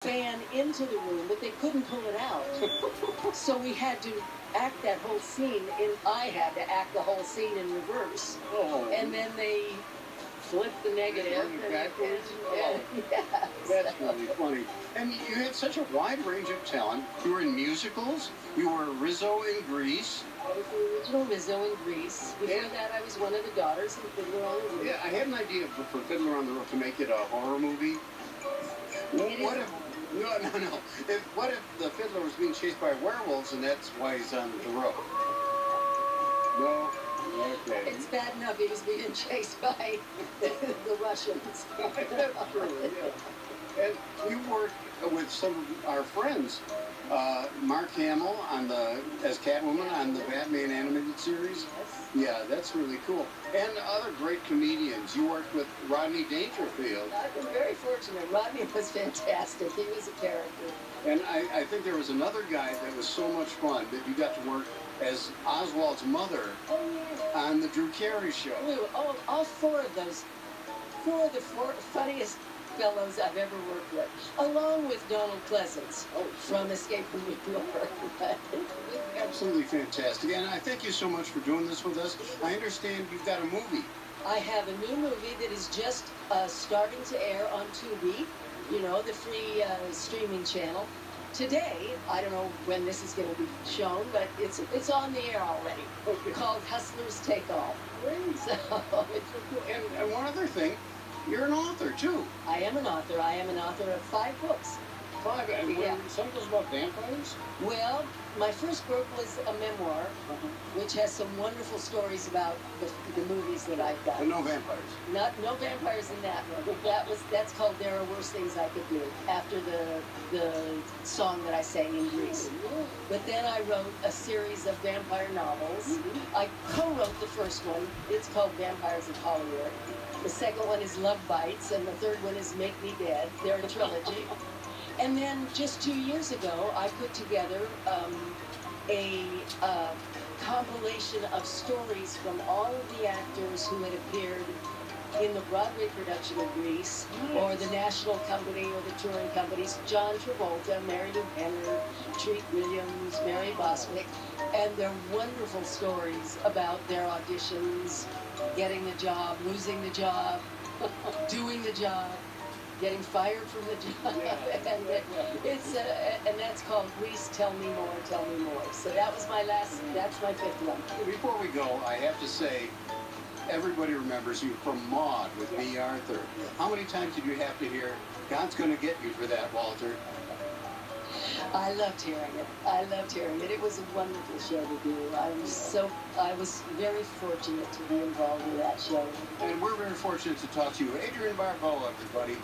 fan into the room, but they couldn't pull it out. So we had to act that whole scene I had to act the whole scene in reverse. Oh. And then they flipped the negative. Backwards? Yeah, That's really funny. And you had such a wide range of talent. You were in musicals. You were Rizzo in Grease. I was the original Rizzo in Grease. Before that, I was one of the daughters in Fiddler on the Roof. Yeah, I had an idea for Fiddler on the Roof to make it a horror movie. What if... No. What if the fiddler was being chased by werewolves and that's why he's on the road? No? Okay. It's bad enough he was being chased by the Russians. That's true, yeah. And you worked with some of our friends. Mark Hamill as Catwoman on the Batman animated series. Yeah, that's really cool. And other great comedians. You worked with Rodney Dangerfield. I've been very fortunate. Rodney was fantastic. He was a character. And I think there was another guy that was so much fun that you got to work as Oswald's mother on the Drew Carey Show. All four of those, four of the funniest fellows I've ever worked with, along with Donald Pleasance from Escape from New York. Absolutely fantastic. And I thank you so much for doing this with us. I understand you've got a movie. I have a new movie that is just starting to air on Tubi, you know, the free streaming channel. Today, I don't know when this is going to be shown, but it's on the air already. Okay. Called Hustlers Take All. So, and one other thing, you're an author too. I am an author. I am an author of 5 books. 5? And some of those about vampires? Well, my first book was a memoir, which has some wonderful stories about the movies that I've done. And no vampires? No vampires in that one. That's called There Are Worse Things I Could Do, after the song that I sang in Grease. But then I wrote a series of vampire novels. I co-wrote the first one. It's called Vampires of Hollywood. The second one is Love Bites, and the third one is Make Me Dead. They're a trilogy. And then just 2 years ago, I put together a compilation of stories from all of the actors who had appeared in the Broadway production of Grease, or the National Company, or the touring companies. John Travolta, Mary Lou Henner, Treat Williams, Mary Bostwick, and they're wonderful stories about their auditions, getting the job, losing the job, doing the job, getting fired from the job, and that's called Grease, Tell Me More, Tell Me More. So that was that's my 5th one. Before we go, I have to say, everybody remembers you from Maude with B. Arthur. How many times did you have to hear, God's going to get you for that, Walter? I loved hearing it. I loved hearing it. It was a wonderful show to do. I was very fortunate to be involved with that show. And we're very fortunate to talk to you. Adrienne Barbeau, everybody.